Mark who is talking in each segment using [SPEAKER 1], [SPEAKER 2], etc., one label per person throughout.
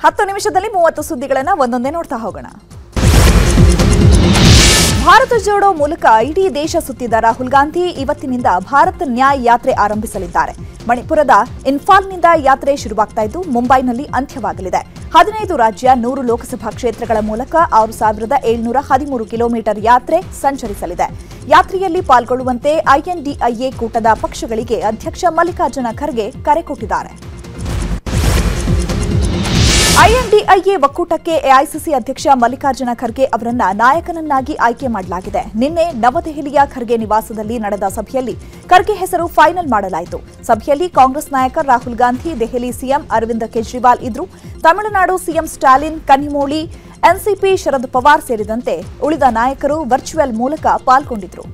[SPEAKER 1] 10 ನಿಮಿಷದಲ್ಲಿ 30 ಸುದ್ದಿಗಳನ್ನು ಒಂದೊಂದೇ ನೋಡ್ತಾ ಹೋಗೋಣ. ಭಾರತ ಜೋಡೋ ಮೂಲಕ ಇಡೀ ದೇಶ ಸುತ್ತಿದ ರಾಹುಲ್ ಗಾಂಧಿ ಇವತ್ತಿನಿಂದ ಭಾರತ್ ನ್ಯಾಯ್ ಯಾತ್ರೆ ಆರಂಭಿಸಲಿದ್ದಾರೆ. ಮಣಿಪುರದ ಇಂಫಾಲ್ನಿಂದ ಯಾತ್ರೆ ಶುರುವಾಗ್ತಾ ಇದ್ದು ಮುಂಬೈನಲ್ಲಿ ಅಂತ್ಯವಾಗಲಿದೆ. 15 ರಾಜ್ಯ 100 ಲೋಕಸಭಾ ಕ್ಷೇತ್ರಗಳ ಮೂಲಕ 6713 ಕಿಲೋಮೀಟರ್ ಯಾತ್ರೆ ಸಂಚರಿಸಲಿದೆ. ಯಾತ್ರೆಯಲ್ಲಿ ಪಾಲ್ಗೊಳ್ಳುವಂತೆ ಐಎನ್ಡಿಐಎ ಕೂಟದ ಪಕ್ಷಗಳಿಗೆ ಅಧ್ಯಕ್ಷ ಮಲ್ಲಿಕಾರ್ಜುನ ಖರ್ಗೆ ಕರೆ ಕೊಟ್ಟಿದ್ದಾರೆ. ಐಎನ್ಡಿಐಎ ಒಕ್ಕೂಟಕ್ಕೆ ಎಐಸಿಸಿ ಅಧ್ಯಕ್ಷ ಮಲ್ಲಿಕಾರ್ಜುನ ಖರ್ಗೆ ಅವರನ್ನ ನಾಯಕನನ್ನಾಗಿ ಆಯ್ಕೆ ಮಾಡಲಾಗಿದೆ. ನಿನ್ನೆ ನವದೆಹಲಿಯ ಖರ್ಗೆ ನಿವಾಸದಲ್ಲಿ ನಡೆದ ಸಭೆಯಲ್ಲಿ ಖರ್ಗೆ ಹೆಸರು ಫೈನಲ್ ಮಾಡಲಾಯಿತು. ಸಭೆಯಲ್ಲಿ ಕಾಂಗ್ರೆಸ್ ನಾಯಕ ರಾಹುಲ್ ಗಾಂಧಿ, ದೆಹಲಿ ಸಿಎಂ ಅರವಿಂದ್ ಕೇಜ್ರಿವಾಲ್ ಇದ್ರು. ತಮಿಳುನಾಡು ಸಿಎಂ ಸ್ಟಾಲಿನ್, ಕನಿಮೋಳಿ, ಎನ್ಸಿಪಿ ಶರದ್ ಪವಾರ್ ಸೇರಿದಂತೆ ಉಳಿದ ನಾಯಕರು ವರ್ಚುವಲ್ ಮೂಲಕ ಪಾಲ್ಗೊಂಡಿದ್ರು.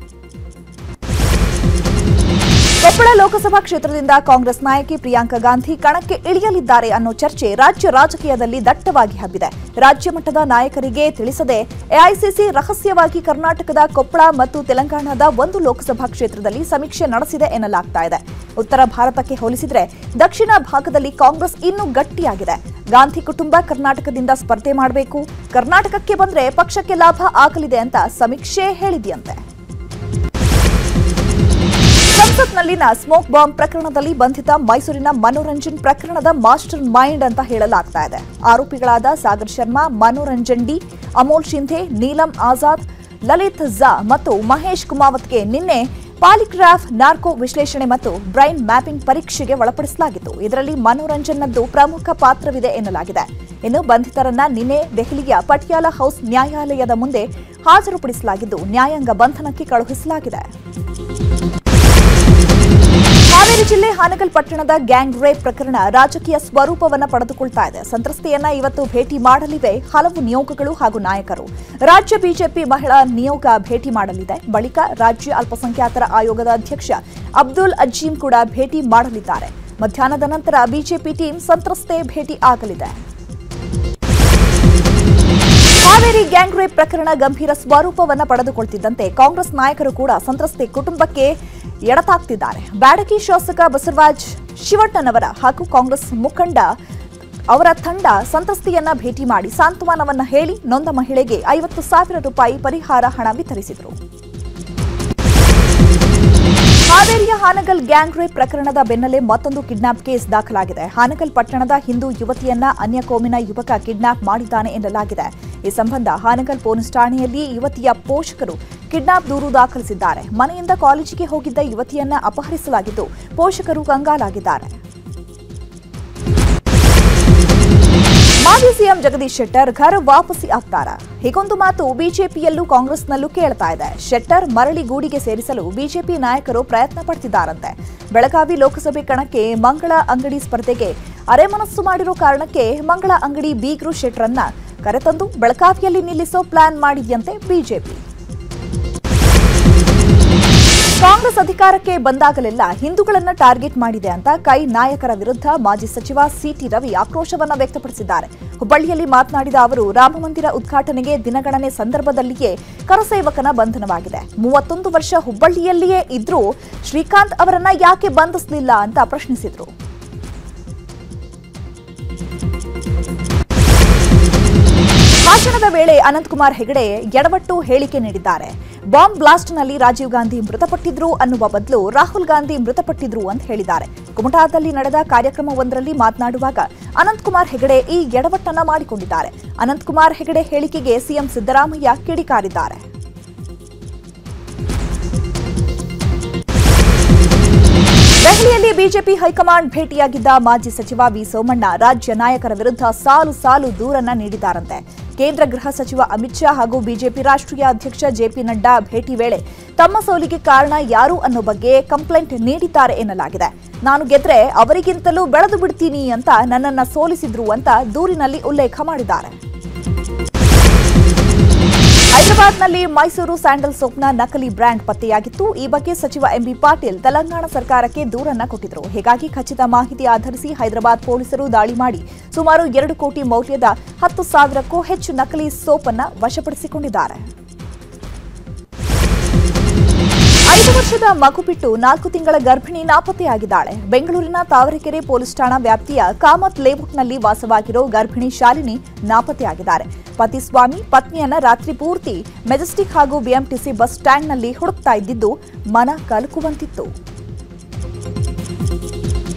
[SPEAKER 1] ಕೊಪ್ಪಳ ಲೋಕಸಭಾ ಕ್ಷೇತ್ರದಿಂದ ಕಾಂಗ್ರೆಸ್ ನಾಯಕಿ ಪ್ರಿಯಾಂಕಾ ಗಾಂಧಿ ಕಣಕ್ಕೆ ಇಳಿಯಲಿದ್ದಾರೆ ಅನ್ನೋ ಚರ್ಚೆ ರಾಜ್ಯ ರಾಜಕೀಯದಲ್ಲಿ ದಟ್ಟವಾಗಿ ಹಬ್ಬಿದೆ. ರಾಜ್ಯ ಮಟ್ಟದ ನಾಯಕರಿಗೆ ತಿಳಿಸದೆ ಎಐಸಿಸಿ ರಹಸ್ಯವಾಗಿ ಕರ್ನಾಟಕದ ಕೊಪ್ಪಳ ಮತ್ತು ತೆಲಂಗಾಣದ 1 ಲೋಕಸಭಾ ಕ್ಷೇತ್ರದಲ್ಲಿ ಸಮೀಕ್ಷೆ ನಡೆಸಿದೆ ಎನ್ನಲಾಗ್ತಾ ಇದೆ. ಉತ್ತರ ಭಾರತಕ್ಕೆ ಹೋಲಿಸಿದರೆ ದಕ್ಷಿಣ ಭಾಗದಲ್ಲಿ ಕಾಂಗ್ರೆಸ್ ಇನ್ನೂ ಗಟ್ಟಿಯಾಗಿದೆ. ಗಾಂಧಿ ಕುಟುಂಬ ಕರ್ನಾಟಕದಿಂದ ಸ್ಪರ್ಧೆ ಮಾಡಬೇಕು, ಕರ್ನಾಟಕಕ್ಕೆ ಬಂದ್ರೆ ಪಕ್ಷಕ್ಕೆ ಲಾಭ ಆಗಲಿದೆ ಅಂತ ಸಮೀಕ್ಷೆ ಹೇಳಿದೆಯಂತೆ. ಸಂಸತ್ನಲ್ಲಿನ ಸ್ಮೋಕ್ ಬಾಂಬ್ ಪ್ರಕರಣದಲ್ಲಿ ಬಂಧಿತ ಮೈಸೂರಿನ ಮನೋರಂಜನ್ ಪ್ರಕರಣದ ಮಾಸ್ಟರ್ ಮೈಂಡ್ ಅಂತ ಹೇಳಲಾಗ್ತಾ ಇದೆ. ಆರೋಪಿಗಳಾದ ಸಾಗರ್ ಶರ್ಮಾ, ಮನೋರಂಜನ್ ಡಿ, ಅಮೋಲ್ ಶಿಂಧೆ, ನೀಲಂ ಆಜಾದ್, ಲಲಿತ್ ಝಾ ಮತ್ತು ಮಹೇಶ್ ಕುಮಾವತ್ಗೆ ನಿನ್ನೆ ಪಾಲಿಗ್ರಾಫ್, ನಾರ್ಕೋ ವಿಶ್ಲೇಷಣೆ ಮತ್ತು ಬ್ರೈನ್ ಮ್ಯಾಪಿಂಗ್ ಪರೀಕ್ಷೆಗೆ ಒಳಪಡಿಸಲಾಗಿತ್ತು. ಇದರಲ್ಲಿ ಮನೋರಂಜನ್ನದ್ದು ಪ್ರಮುಖ ಪಾತ್ರವಿದೆ ಎನ್ನಲಾಗಿದೆ. ಇನ್ನು ಬಂಧಿತರನ್ನ ನಿನ್ನೆ ದೆಹಲಿಯ ಪಟಿಯಾಲ ಹೌಸ್ ನ್ಯಾಯಾಲಯದ ಮುಂದೆ ಹಾಜರುಪಡಿಸಲಾಗಿದ್ದು ನ್ಯಾಯಾಂಗ ಬಂಧನಕ್ಕೆ ಕಳುಹಿಸಲಾಗಿದೆ. ಹಾವೇರಿ ಜಿಲ್ಲೆ ಹಾನಗಲ್ ಪಟ್ಟಣದ ಗ್ಯಾಂಗ್ ರೇಪ್ ಪ್ರಕರಣ ರಾಜಕೀಯ ಸ್ವರೂಪವನ್ನು ಪಡೆದುಕೊಳ್ತಾ ಇದೆ. ಸಂತ್ರಸ್ತೆಯನ್ನ ಇವತ್ತು ಭೇಟಿ ಮಾಡಲಿವೆ ಹಲವು ನಿಯೋಗಗಳು ಹಾಗೂ ನಾಯಕರು. ರಾಜ್ಯ ಬಿಜೆಪಿ ಮಹಿಳಾ ನಿಯೋಗ ಭೇಟಿ ಮಾಡಲಿದೆ. ಬಳಿಕ ರಾಜ್ಯ ಅಲ್ಪಸಂಖ್ಯಾತರ ಆಯೋಗದ ಅಧ್ಯಕ್ಷ ಅಬ್ದುಲ್ ಅಜೀಂ ಕೂಡ ಭೇಟಿ ಮಾಡಲಿದ್ದಾರೆ. ಮಧ್ಯಾಹ್ನದ ನಂತರ ಬಿಜೆಪಿ ಟೀಮ್ ಸಂತ್ರಸ್ತೆ ಭೇಟಿ ಆಗಲಿದೆ. ಹಾವೇರಿ ಗ್ಯಾಂಗ್ ರೇಪ್ ಪ್ರಕರಣ ಗಂಭೀರ ಸ್ವರೂಪವನ್ನು ಪಡೆದುಕೊಳ್ತಿದ್ದಂತೆ ಕಾಂಗ್ರೆಸ್ ನಾಯಕರು ಕೂಡ ಸಂತ್ರಸ್ತೆ ಕುಟುಂಬಕ್ಕೆ ಎಡತಾಗ್ತಿದ್ದಾರೆ. ಬ್ಯಾಡಗಿ ಶಾಸಕ ಬಸವರಾಜ್ ಶಿವಣ್ಣನವರ ಹಾಗೂ ಕಾಂಗ್ರೆಸ್ ಮುಖಂಡ ಅವರ ತಂಡ ಸಂತ್ರಸ್ತೆಯನ್ನ ಭೇಟಿ ಮಾಡಿ ಸಾಂತ್ವನವನ್ನ ಹೇಳಿ ನೊಂದ ಮಹಿಳೆಗೆ 50,000 ರೂಪಾಯಿ ಪರಿಹಾರ ಹಣ ವಿತರಿಸಿದರು. ಹಾವೇರಿಯ ಹಾನಗಲ್ ಗ್ಯಾಂಗ್ ರೇಪ್ ಪ್ರಕರಣದ ಬೆನ್ನಲ್ಲೇ ಮತ್ತೊಂದು ಕಿಡ್ನಾಪ್ ಕೇಸ್ ದಾಖಲಾಗಿದೆ. ಹಾನಗಲ್ ಪಟ್ಟಣದ ಹಿಂದೂ ಯುವತಿಯನ್ನ ಅನ್ಯ ಕೋಮಿನ ಯುವಕ ಕಿಡ್ನಾಪ್ ಮಾಡಿದ್ದಾನೆ ಎನ್ನಲಾಗಿದೆ. ಈ ಸಂಬಂಧ ಹಾನಗಲ್ ಪೊಲೀಸ್ ಠಾಣೆಯಲ್ಲಿ ಯುವತಿಯ ಪೋಷಕರು ಕಿಡ್ನಾಪ್ ದೂರು ದಾಖಲಿಸಿದ್ದಾರೆ. ಮನೆಯಿಂದ ಕಾಲೇಜಿಗೆ ಹೋಗಿದ್ದ ಯುವತಿಯನ್ನ ಅಪಹರಿಸಲಾಗಿದ್ದು ಪೋಷಕರು ಕಂಗಾಲಾಗಿದ್ದಾರೆ. ಮಾಜಿ ಸಿಎಂ ಜಗದೀಶ್ ಶೆಟ್ಟರ್ ಘರ್ ವಾಪಸಿ ಆಗ್ತಾರಾ? ಹೀಗೊಂದು ಮಾತು ಬಿಜೆಪಿಯಲ್ಲೂ ಕಾಂಗ್ರೆಸ್ನಲ್ಲೂ ಕೇಳ್ತಾ ಇದೆ. ಶೆಟ್ಟರ್ ಮರಳಿ ಗೂಡಿಗೆ ಸೇರಿಸಲು ಬಿಜೆಪಿ ನಾಯಕರು ಪ್ರಯತ್ನ ಪಡ್ತಿದ್ದಾರಂತೆ. ಬೆಳಗಾವಿ ಲೋಕಸಭೆ ಕಣಕ್ಕೆ ಮಂಗಳ ಅಂಗಡಿ ಸ್ಪರ್ಧೆಗೆ ಅರೆಮನಸ್ಸು ಮಾಡಿರೋ ಕಾರಣಕ್ಕೆ ಮಂಗಳ ಅಂಗಡಿ ಬೀಗ್ರು ಶೆಟ್ಟರನ್ನ ಕರೆತಂದು ಬೆಳಗಾವಿಯಲ್ಲಿ ನಿಲ್ಲಿಸೋ ಪ್ಲಾನ್ ಮಾಡಿದ್ಯಂತೆ ಬಿಜೆಪಿ. ಕಾಂಗ್ರೆಸ್ ಅಧಿಕಾರಕ್ಕೆ ಬಂದಾಗಲೆಲ್ಲ ಹಿಂದೂಗಳನ್ನ ಟಾರ್ಗೆಟ್ ಮಾಡಿದೆ ಅಂತ ಕೈ ನಾಯಕರ ವಿರುದ್ಧ ಮಾಜಿ ಸಚಿವ ಸಿಟಿ ರವಿ ಆಕ್ರೋಶವನ್ನ ವ್ಯಕ್ತಪಡಿಸಿದ್ದಾರೆ. ಹುಬ್ಬಳ್ಳಿಯಲ್ಲಿ ಮಾತನಾಡಿದ ಅವರು, ರಾಮಮಂದಿರ ಉದ್ಘಾಟನೆಗೆ ದಿನಗಣನೆ ಸಂದರ್ಭದಲ್ಲಿಯೇ ಕರಸೇವಕನ ಬಂಧನವಾಗಿದೆ. 31 ವರ್ಷ ಹುಬ್ಬಳ್ಳಿಯಲ್ಲಿಯೇ ಇದ್ರೂ ಶ್ರೀಕಾಂತ್ ಅವರನ್ನ ಯಾಕೆ ಬಂಧಿಸಲಿಲ್ಲ ಅಂತ ಪ್ರಶ್ನಿಸಿದರು. ಭಾಷಣದ ವೇಳೆ ಅನಂತಕುಮಾರ್ ಹೆಗಡೆ ಎಡವಟ್ಟು ಹೇಳಿಕೆ ನೀಡಿದ್ದಾರೆ. ಬಾಂಬ್ ಬ್ಲಾಸ್ಟ್ನಲ್ಲಿ ರಾಜೀವ್ ಗಾಂಧಿ ಮೃತಪಟ್ಟಿದ್ರು ಅನ್ನುವ ಬದಲು ರಾಹುಲ್ ಗಾಂಧಿ ಮೃತಪಟ್ಟಿದ್ರು ಅಂತ ಹೇಳಿದ್ದಾರೆ. ಕುಮಟಾದಲ್ಲಿ ನಡೆದ ಕಾರ್ಯಕ್ರಮವೊಂದರಲ್ಲಿ ಮಾತನಾಡುವಾಗ ಅನಂತಕುಮಾರ್ ಹೆಗಡೆ ಈ ಎಡವಟ್ಟನ್ನ ಮಾಡಿಕೊಂಡಿದ್ದಾರೆ. ಅನಂತಕುಮಾರ್ ಹೆಗಡೆ ಹೇಳಿಕೆಗೆ ಸಿಎಂ ಸಿದ್ದರಾಮಯ್ಯ ಕಿಡಿಕಾರಿದ್ದಾರೆ. ದೆಹಲಿಯಲ್ಲಿ ಬಿಜೆಪಿ ಹೈಕಮಾಂಡ್ ಭೇಟಿಯಾಗಿದ್ದ ಮಾಜಿ ಸಚಿವ ವಿ ಸೋಮಣ್ಣ ರಾಜ್ಯ ನಾಯಕರ ವಿರುದ್ಧ ಸಾಲು ದೂರನ್ನ ನೀಡಿದ್ದಾರಂತೆ. ಕೇಂದ್ರ ಗೃಹ ಸಚಿವ ಅಮಿತ್ ಶಾ ಹಾಗೂ ಬಿಜೆಪಿ ರಾಷ್ಟ್ರೀಯ ಅಧ್ಯಕ್ಷ ಜೆಪಿ ನಡ್ಡಾ ಭೇಟಿ ವೇಳೆ ತಮ್ಮ ಸೋಲಿಗೆ ಕಾರಣ ಯಾರು ಅನ್ನೋ ಬಗ್ಗೆ ಕಂಪ್ಲೇಂಟ್ ನೀಡಿದ್ದಾರೆ ಎನ್ನಲಾಗಿದೆ. ನಾನು ಗೆದ್ರೆ ಅವರಿಗಿಂತಲೂ ಬೆಳೆದು ಬಿಡ್ತೀನಿ ಅಂತ ನನ್ನನ್ನ ಸೋಲಿಸಿದ್ರು ಅಂತ ದೂರಿನಲ್ಲಿ ಉಲ್ಲೇಖ ಮಾಡಿದ್ದಾರೆ. ಹೈದರಾಬಾದ್ನಲ್ಲಿ ಮೈಸೂರು ಸ್ಯಾಂಡಲ್ ಸೋಪ್ನ ನಕಲಿ ಬ್ರ್ಯಾಂಡ್ ಪತ್ತೆಯಾಗಿತ್ತು. ಈ ಬಗ್ಗೆ ಸಚಿವ ಎಂಬಿ ಪಾಟೀಲ್ ತೆಲಂಗಾಣ ಸರ್ಕಾರಕ್ಕೆ ದೂರನ್ನ ಕೊಟ್ಟಿದ್ರು. ಹೀಗಾಗಿ ಖಚಿತ ಮಾಹಿತಿ ಆಧರಿಸಿ ಹೈದರಾಬಾದ್ ಪೊಲೀಸರು ದಾಳಿ ಮಾಡಿ ಸುಮಾರು 2 ಕೋಟಿ ಮೌಲ್ಯದ 10,000ಕ್ಕೂ ಹೆಚ್ಚು ನಕಲಿ ಸೋಪ್ ಅನ್ನು ವಶಪಡಿಸಿಕೊಂಡಿದ್ದಾರೆ. 5 ವರ್ಷದ ಮಗು ಬಿಟ್ಟು 4 ತಿಂಗಳ ಗರ್ಭಿಣಿ ನಾಪತ್ತೆಯಾಗಿದ್ದಾಳೆ. ಬೆಂಗಳೂರಿನ ತಾವರೆಕೆರೆ ಪೊಲೀಸ್ ಠಾಣಾ ವ್ಯಾಪ್ತಿಯ ಕಾಮತ್ ಲೇಔಟ್ನಲ್ಲಿ ವಾಸವಾಗಿರೋ ಗರ್ಭಿಣಿ ಶಾಲಿನಿ ನಾಪತ್ತೆಯಾಗಿದ್ದಾರೆ. ಪತಿ ಸ್ವಾಮಿ ಪತ್ನಿಯನ್ನ ರಾತ್ರಿ ಪೂರ್ತಿ ಮೆಜೆಸ್ಟಿಕ್ ಹಾಗೂ ಬಿಎಂಟಿಸಿ ಬಸ್ ಸ್ಟ್ಯಾಂಡ್ನಲ್ಲಿ ಹುಡುಕ್ತಾ ಇದ್ದಿದ್ದು ಮನ ಕಲಕುವಂತಿತ್ತು.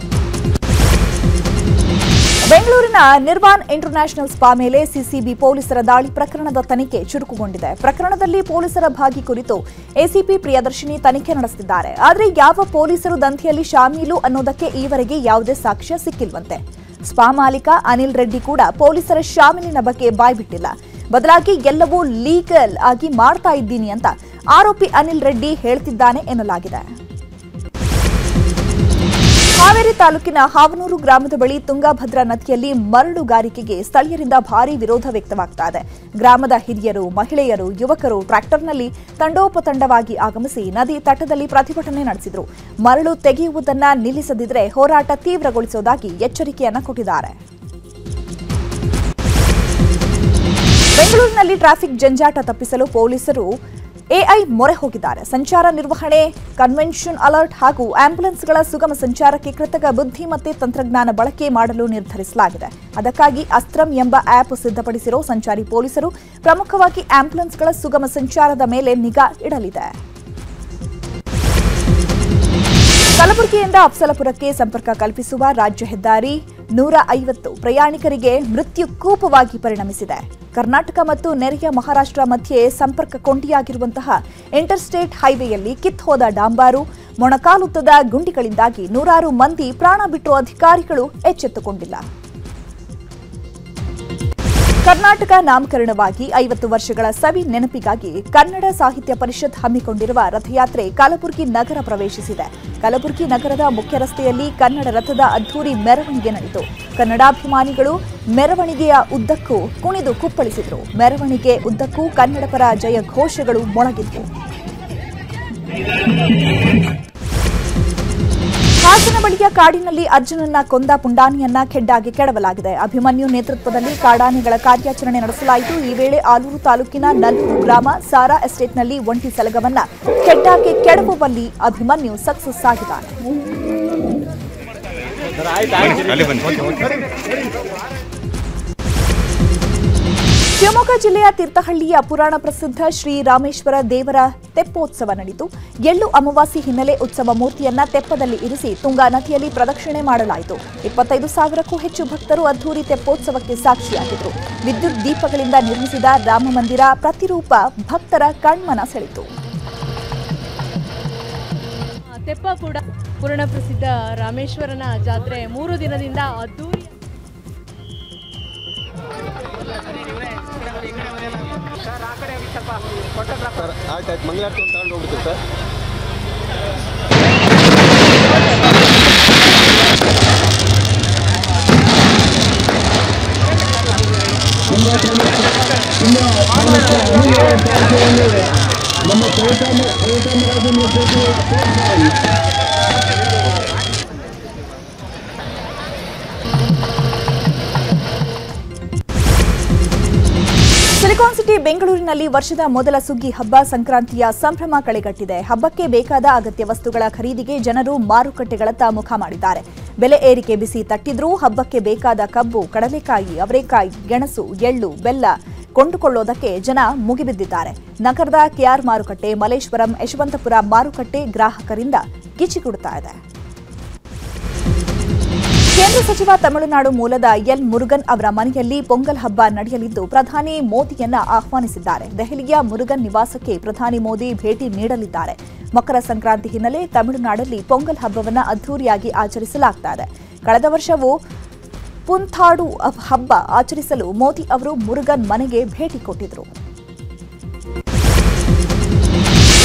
[SPEAKER 1] ಬೆಂಗಳೂರಿನ ನಿರ್ವಾನ್ ಇಂಟರ್ನ್ಯಾಷನಲ್ ಸ್ಪಾ ಮೇಲೆ ಸಿಸಿಬಿ ಪೊಲೀಸರ ದಾಳಿ ಪ್ರಕರಣದ ತನಿಖೆ ಚುರುಕುಗೊಂಡಿದೆ. ಪ್ರಕರಣದಲ್ಲಿ ಪೊಲೀಸರ ಭಾಗಿ ಕುರಿತು ಎಸಿಪಿ ಪ್ರಿಯದರ್ಶಿನಿ ತನಿಖೆ ನಡೆಸುತ್ತಿದ್ದಾರೆ. ಆದರೆ ಯಾವ ಪೊಲೀಸರು ದಂಧೆಯಲ್ಲಿ ಶಾಮೀಲು ಅನ್ನೋದಕ್ಕೆ ಈವರೆಗೆ ಯಾವುದೇ ಸಾಕ್ಷ್ಯ ಸಿಕ್ಕಿಲ್ವಂತೆ. ಸ್ಪಾ ಮಾಲೀಕ ಅನಿಲ್ ರೆಡ್ಡಿ ಕೂಡ ಪೊಲೀಸರ ಶಾಮೀಲಿನ ಬಗ್ಗೆ ಬಾಯ್ಬಿಟ್ಟಿಲ್ಲ. ಬದಲಾಗಿ ಎಲ್ಲವೂ ಲೀಗಲ್ ಆಗಿ ಮಾಡ್ತಾ ಇದ್ದೀನಿ ಅಂತ ಆರೋಪಿ ಅನಿಲ್ ರೆಡ್ಡಿ ಹೇಳ್ತಿದ್ದಾನೆ ಎನ್ನಲಾಗಿದೆ. ಹಾವೇರಿ ತಾಲೂಕಿನ ಹಾವನೂರು ಗ್ರಾಮದ ಬಳಿ ತುಂಗಭದ್ರಾ ನದಿಯಲ್ಲಿ ಮರಳುಗಾರಿಕೆಗೆ ಸ್ಥಳೀಯರಿಂದ ಭಾರೀ ವಿರೋಧ ವ್ಯಕ್ತವಾಗ್ತಾ ಇದೆ. ಗ್ರಾಮದ ಹಿರಿಯರು, ಮಹಿಳೆಯರು, ಯುವಕರು ಟ್ರ್ಯಾಕ್ಟರ್ನಲ್ಲಿ ತಂಡೋಪತಂಡವಾಗಿ ಆಗಮಿಸಿ ನದಿ ತಟದಲ್ಲಿ ಪ್ರತಿಭಟನೆ ನಡೆಸಿದರು. ಮರಳು ತೆಗೆಯುವುದನ್ನು ನಿಲ್ಲಿಸದಿದ್ದರೆ ಹೋರಾಟ ತೀವ್ರಗೊಳಿಸುವುದಾಗಿ ಎಚ್ಚರಿಕೆಯನ್ನು ಕೊಟ್ಟಿದ್ದಾರೆ. ಬೆಂಗಳೂರಿನಲ್ಲಿ ಟ್ರಾಫಿಕ್ ಜಂಜಾಟ ತಪ್ಪಿಸಲು ಪೊಲೀಸರು ಎಐ ಮೊರೆ ಹೋಗಿದ್ದಾರೆ. ಸಂಚಾರ ನಿರ್ವಹಣೆ, ಕನ್ವೆನ್ಷನ್ ಅಲರ್ಟ್ ಹಾಗೂ ಆಂಬ್ಯುಲೆನ್ಸ್ಗಳ ಸುಗಮ ಸಂಚಾರಕ್ಕೆ ಕೃತಕ ಬುದ್ಧಿಮತ್ತೆ ತಂತ್ರಜ್ಞಾನ ಬಳಕೆ ಮಾಡಲು ನಿರ್ಧರಿಸಲಾಗಿದೆ. ಅದಕ್ಕಾಗಿ ಅಸ್ತ್ರಂ ಎಂಬ ಆಪ್ ಸಿದ್ಧಪಡಿಸಿರೋ ಸಂಚಾರಿ ಪೊಲೀಸರು ಪ್ರಮುಖವಾಗಿ ಆಂಬ್ಯುಲೆನ್ಸ್ಗಳ ಸುಗಮ ಸಂಚಾರದ ಮೇಲೆ ನಿಗಾ ಇಡಲಿದೆ. ಕಲಬುರಗಿಯಿಂದ ಅಫ್ಜಲಪುರಕ್ಕೆ ಸಂಪರ್ಕ ಕಲ್ಪಿಸುವ ರಾಜ್ಯ ಹೆದ್ದಾರಿ 150 ಪ್ರಯಾಣಿಕರಿಗೆ ಮೃತ್ಯು ಕೂಪವಾಗಿ ಪರಿಣಮಿಸಿದೆ. ಕರ್ನಾಟಕ ಮತ್ತು ನೆರೆಯ ಮಹಾರಾಷ್ಟ್ರ ಮಧ್ಯೆ ಸಂಪರ್ಕ ಕೊಂಡಿಯಾಗಿರುವಂತಹ ಇಂಟರ್ಸ್ಟೇಟ್ ಹೈವೇಯಲ್ಲಿ ಕಿತ್ತೋದ ಡಾಂಬಾರು, ಮೊಣಕಾಲುದ್ದದ ಗುಂಡಿಗಳಿಂದಾಗಿ ನೂರಾರು ಮಂದಿ ಪ್ರಾಣ ಬಿಟ್ಟರೂ ಅಧಿಕಾರಿಗಳು ಎಚ್ಚೆತ್ತುಕೊಂಡಿಲ್ಲ. ಕರ್ನಾಟಕ ನಾಮಕರಣವಾಗಿ 50 ವರ್ಷಗಳ ಸವಿ ನೆನಪಿಗಾಗಿ ಕನ್ನಡ ಸಾಹಿತ್ಯ ಪರಿಷತ್ ಹಮ್ಮಿಕೊಂಡಿರುವ ರಥಯಾತ್ರೆ ಕಲಬುರಗಿ ನಗರ ಪ್ರವೇಶಿಸಿದೆ. ಕಲಬುರಗಿ ನಗರದ ಮುಖ್ಯ ರಸ್ತೆಯಲ್ಲಿ ಕನ್ನಡ ರಥದ ಅದ್ಧೂರಿ ಮೆರವಣಿಗೆ ನಡೆಯಿತು. ಕನ್ನಡಾಭಿಮಾನಿಗಳು ಮೆರವಣಿಗೆಯ ಉದ್ದಕ್ಕೂ ಕುಣಿದು ಕುಪ್ಪಳಿಸಿದರು. ಮೆರವಣಿಗೆ ಉದ್ದಕ್ಕೂ ಕನ್ನಡ ಪರ ಜಯ ಘೋಷಗಳು ಮೊಳಗಿದ್ದವು. ಹಾಸನ ಬಳಿಯ ಕಾಡಿನಲ್ಲಿ ಅರ್ಜುನನ್ನ ಕೊಂದ ಪುಂಡಾನೆಯನ್ನ ಖೆಡ್ಡಾಗೆ ಕೆಡವಲಾಗಿದೆ. ಅಭಿಮನ್ಯು ನೇತೃತ್ವದಲ್ಲಿ ಕಾಡಾನೆಗಳ ಕಾರ್ಯಾಚರಣೆ ನಡೆಸಲಾಯಿತು. ಈ ವೇಳೆ ಆಲೂರು ತಾಲೂಕಿನ ನಲ್ಲೂರು ಗ್ರಾಮ ಸಾರಾ ಎಸ್ಟೇಟ್ನಲ್ಲಿ ಒಂಟಿ ಸಲಗವನ್ನ ಖೆಡ್ಡಾಗೆ ಕೆಡವುವಲ್ಲಿ ಅಭಿಮನ್ಯು ಸಕ್ಸಸ್ ಆಗಿದ್ದಾನೆ. ಶಿವಮೊಗ್ಗ ಜಿಲ್ಲೆಯ ತೀರ್ಥಹಳ್ಳಿಯ ಪುರಾಣ ಪ್ರಸಿದ್ಧ ಶ್ರೀ ರಾಮೇಶ್ವರ ದೇವರ ತೆಪ್ಪೋತ್ಸವ ನಡೆಯಿತು. ಎಳ್ಳು ಅಮಾವಾಸ್ಯೆ ಹಿನ್ನೆಲೆ ಉತ್ಸವ ಮೂರ್ತಿಯನ್ನ ತೆಪ್ಪದಲ್ಲಿ ಇರಿಸಿ ತುಂಗಾ ನದಿಯಲ್ಲಿ ಪ್ರದಕ್ಷಿಣೆ ಮಾಡಲಾಯಿತು. 25,000ಕ್ಕೂ ಹೆಚ್ಚು ಭಕ್ತರು ಅದ್ಧೂರಿ ತೆಪ್ಪೋತ್ಸವಕ್ಕೆ ಸಾಕ್ಷಿಯಾಗಿದ್ದರು. ವಿದ್ಯುತ್ ದೀಪಗಳಿಂದ ನಿರ್ಮಿಸಿದ ರಾಮ ಮಂದಿರ ಪ್ರತಿರೂಪ ಭಕ್ತರ ಕಣ್ಮನ ಸೆಳೆಯಿತು.
[SPEAKER 2] ತೆಪ್ಪ ಕೂಡ ಪುರಾಣ ಪ್ರಸಿದ್ಧ ರಾಮೇಶ್ವರನ ಜಾತ್ರೆ 3 ದಿನದಿಂದ ಅದ್ಧೂರಿ.
[SPEAKER 3] ಆಯ್ತಾಯ್ತು, ಮಂಗಳಾರತಿ ತಗೊಂಡು ಹೋಗ್ಬಿಡ್ತೀವಿ ಸರ್.
[SPEAKER 1] ಸಿಲಿಕಾನ್ ಸಿಟಿ ಬೆಂಗಳೂರಿನಲ್ಲಿ ವರ್ಷದ ಮೊದಲ ಸುಗ್ಗಿ ಹಬ್ಬ ಸಂಕ್ರಾಂತಿಯ ಸಂಭ್ರಮ ಕಳೆಗಟ್ಟಿದೆ. ಹಬ್ಬಕ್ಕೆ ಬೇಕಾದ ಅಗತ್ಯ ವಸ್ತುಗಳ ಖರೀದಿಗೆ ಜನರು ಮಾರುಕಟ್ಟೆಗಳತ್ತ ಮುಖ ಮಾಡಿದ್ದಾರೆ. ಬೆಲೆ ಏರಿಕೆ ಬಿಸಿ ತಟ್ಟಿದ್ರೂ ಹಬ್ಬಕ್ಕೆ ಬೇಕಾದ ಕಬ್ಬು, ಕಡಲೆಕಾಯಿ, ಅವರೆಕಾಯಿ, ಗೆಣಸು, ಎಳ್ಳು, ಬೆಲ್ಲ ಕೊಂಡುಕೊಳ್ಳೋದಕ್ಕೆ ಜನ ಮುಗಿಬಿದ್ದಿದ್ದಾರೆ. ನಗರದ ಕೆಆರ್ ಮಾರುಕಟ್ಟೆ, ಮಲೇಶ್ವರಂ, ಯಶವಂತಪುರ ಮಾರುಕಟ್ಟೆ ಗ್ರಾಹಕರಿಂದ ಕಿಚಿಗುಡ್ತಾ ಇದೆ. ಕೇಂದ್ರ ಸಚಿವ ತಮಿಳುನಾಡು ಮೂಲದ ಎಲ್ ಮುರುಗನ್ ಅವರ ಮನೆಯಲ್ಲಿ ಪೊಂಗಲ್ ಹಬ್ಬ ನಡೆಯಲಿದ್ದು ಪ್ರಧಾನಿ ಮೋದಿಯನ್ನ ಆಹ್ವಾನಿಸಿದ್ದಾರೆ. ದೆಹಲಿಯ ಮುರುಗನ್ ನಿವಾಸಕ್ಕೆ ಪ್ರಧಾನಿ ಮೋದಿ ಭೇಟಿ ನೀಡಲಿದ್ದಾರೆ. ಮಕರ ಸಂಕ್ರಾಂತಿ ಹಿನ್ನೆಲೆ ತಮಿಳುನಾಡಲ್ಲಿ ಪೊಂಗಲ್ ಹಬ್ಬವನ್ನು ಅದ್ದೂರಿಯಾಗಿ ಆಚರಿಸಲಾಗುತ್ತದೆ. ಕಳೆದ ವರ್ಷವೂ ಪುಂಥಾಡು ಹಬ್ಬ ಆಚರಿಸಲು ಮೋದಿ ಅವರು ಮುರುಗನ್ ಮನೆಗೆ ಭೇಟಿ ಕೊಟ್ಟಿದ್ದರು.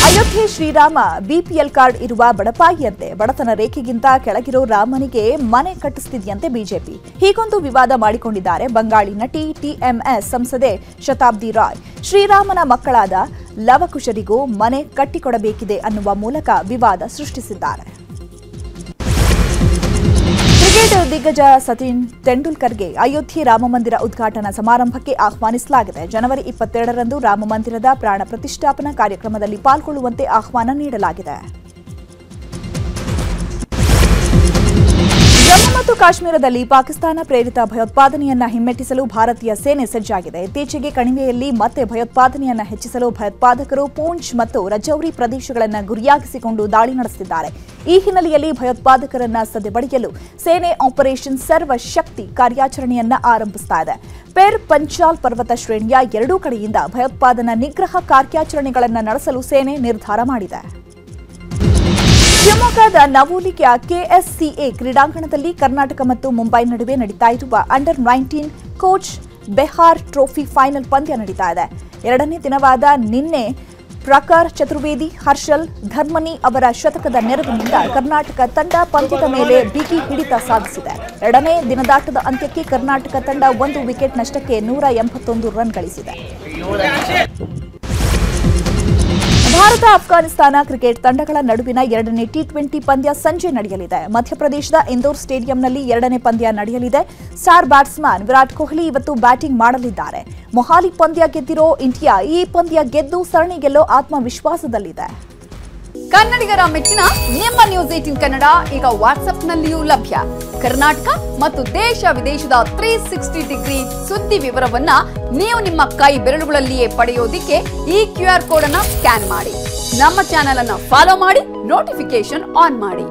[SPEAKER 1] ಅಯೋಧ್ಯೆ ಶ್ರೀರಾಮ ಬಿಪಿಎಲ್ ಕಾರ್ಡ್ ಇರುವ ಬಡಪಾಯಿಯಂತೆ ಬಡತನ ರೇಖೆಗಿಂತ ಕೆಳಗಿರೋ ರಾಮನಿಗೆ ಮನೆ ಕಟ್ಟಿಸ್ತಿದ್ಯಂತೆ ಬಿಜೆಪಿ. ಹೀಗೊಂದು ವಿವಾದ ಮಾಡಿಕೊಂಡಿದ್ದಾರೆ ಬಂಗಾಳಿ ನಟಿ ಟಿಎಂಎಸ್ ಸಂಸದೆ ಶತಾಬ್ದಿ ರಾಯ್. ಶ್ರೀರಾಮನ ಮಕ್ಕಳಾದ ಲವಕುಶರಿಗೂ ಮನೆ ಕಟ್ಟಿಕೊಡಬೇಕಿದೆ ಅನ್ನುವ ಮೂಲಕ ವಿವಾದ ಸೃಷ್ಟಿಸಿದ್ದಾರೆ. ಕ್ರಿಕೆಟ್ ದಿಗ್ಗಜ ಸಚಿನ್ ತೆಂಡೂಲ್ಕರ್ಗೆ ಅಯೋಧ್ಯೆ ರಾಮಮಂದಿರ ಉದ್ಘಾಟನಾ ಸಮಾರಂಭಕ್ಕೆ ಆಹ್ವಾನಿಸಲಾಗಿದೆ. ಜನವರಿ 22ರಂದು ರಾಮಮಂದಿರದ ಪ್ರಾಣ ಪ್ರತಿಷ್ಠಾಪನಾ ಕಾರ್ಯಕ್ರಮದಲ್ಲಿ ಪಾಲ್ಗೊಳ್ಳುವಂತೆ ಆಹ್ವಾನ ನೀಡಲಾಗಿದೆ. ಮತ್ತು ಕಾಶ್ಮೀರದಲ್ಲಿ ಪಾಕಿಸ್ತಾನ ಪ್ರೇರಿತ ಭಯೋತ್ಪಾದನೆಯನ್ನ ಹಿಮ್ಮೆಟ್ಟಿಸಲು ಭಾರತೀಯ ಸೇನೆ ಸಜ್ಜಾಗಿದೆ. ಇತ್ತೀಚೆಗೆ ಕಣಿವೆಯಲ್ಲಿ ಮತ್ತೆ ಭಯೋತ್ಪಾದನೆಯನ್ನ ಹೆಚ್ಚಿಸಲು ಭಯೋತ್ಪಾದಕರು ಪೂಂಚ್ ಮತ್ತು ರಜೌರಿ ಪ್ರದೇಶಗಳನ್ನು ಗುರಿಯಾಗಿಸಿಕೊಂಡು ದಾಳಿ ನಡೆಸುತ್ತಿದ್ದಾರೆ. ಈ ಹಿನ್ನೆಲೆಯಲ್ಲಿ ಭಯೋತ್ಪಾದಕರನ್ನ ಸದೆಬಡಿಯಲು ಸೇನೆ ಆಪರೇಷನ್ ಸರ್ವಶಕ್ತಿ ಕಾರ್ಯಾಚರಣೆಯನ್ನ ಆರಂಭಿಸ್ತಾ ಇದೆ. ಪೆರ್ ಪಂಚಾಲ್ ಪರ್ವತ ಶ್ರೇಣಿಯ ಎರಡೂ ಕಡೆಯಿಂದ ಭಯೋತ್ಪಾದನಾ ನಿಗ್ರಹ ಕಾರ್ಯಾಚರಣೆಗಳನ್ನು ನಡೆಸಲು ಸೇನೆ ನಿರ್ಧಾರ ಮಾಡಿದೆ. ಶಿವಮೊಗ್ಗದ ನವೋಲಿಕೆಯ ಕೆಎಸ್ಸಿಎ ಕ್ರೀಡಾಂಗಣದಲ್ಲಿ ಕರ್ನಾಟಕ ಮತ್ತು ಮುಂಬೈ ನಡುವೆ ನಡೀತಾ ಇರುವ ಅಂಡರ್-19 ಕೋಚ್ ಬೆಹಾರ್ ಟ್ರೋಫಿ ಫೈನಲ್ ಪಂದ್ಯ ನಡೀತಾ ಇದೆ. ಎರಡನೇ ದಿನವಾದ ನಿನ್ನೆ ಪ್ರಕಾರ್ ಚತುರ್ವೇದಿ, ಹರ್ಷಲ್ ಧರ್ಮನಿ ಅವರ ಶತಕದ ನೆರವಿನಿಂದ ಕರ್ನಾಟಕ ತಂಡ ಪಂದ್ಯದ ಮೇಲೆ ಬಿಗಿ ಹಿಡಿತ ಸಾಧಿಸಿದೆ. ಎರಡನೇ ದಿನದಾಟದ ಅಂತ್ಯಕ್ಕೆ ಕರ್ನಾಟಕ ತಂಡ 1 ವಿಕೆಟ್ ನಷ್ಟಕ್ಕೆ 181 ರನ್ ಗಳಿಸಿದೆ. ಭಾರತ ಅಫ್ಘಾನಿಸ್ತಾನ ಕ್ರಿಕೆಟ್ ತಂಡಗಳ ನಡುವಿನ ಎರಡನೇ ಟಿ20 ಪಂದ್ಯ ಸಂಜೆ ನಡೆಯಲಿದೆ. ಮಧ್ಯಪ್ರದೇಶದ ಇಂದೋರ್ ಸ್ಟೇಡಿಯಂನಲ್ಲಿ ಎರಡನೇ ಪಂದ್ಯ ನಡೆಯಲಿದೆ. ಸ್ಟಾರ್ ಬ್ಯಾಟ್ಸ್ಮನ್ ವಿರಾಟ್ ಕೊಹ್ಲಿ ಇವತ್ತು ಬ್ಯಾಟಿಂಗ್ ಮಾಡಲಿದ್ದಾರೆ. ಮೊಹಾಲಿ ಪಂದ್ಯ ಗೆದ್ದಿರೋ ಇಂಡಿಯಾ ಈ ಪಂದ್ಯ ಗೆದ್ದು ಸರಣಿ ಗೆಲ್ಲೋ ಆತ್ಮವಿಶ್ವಾಸದಲ್ಲಿದೆ.
[SPEAKER 4] ಕನ್ನಡಿಗರ ಮೆಚ್ಚಿನ ನಿಮ್ಮ ನ್ಯೂಸ್ 18 ಕನ್ನಡ ಈಗ ವಾಟ್ಸ್ಆಪ್ನಲ್ಲಿಯೂ ಲಭ್ಯ. ಕರ್ನಾಟಕ ಮತ್ತು ದೇಶ ವಿದೇಶದ 360 ಡಿಗ್ರಿ ಸುದ್ದಿ ವಿವರವನ್ನ ನೀವು ನಿಮ್ಮ ಕೈ ಬೆರಳುಗಳಲ್ಲಿಯೇ ಪಡೆಯೋದಿಕ್ಕೆ ಈ QR ಕೋಡ್ ಅನ್ನ ಸ್ಕ್ಯಾನ್ ಮಾಡಿ. ನಮ್ಮ ಚಾನೆಲ್ ಅನ್ನ ಫಾಲೋ ಮಾಡಿ, ನೋಟಿಫಿಕೇಶನ್ ಆನ್ ಮಾಡಿ.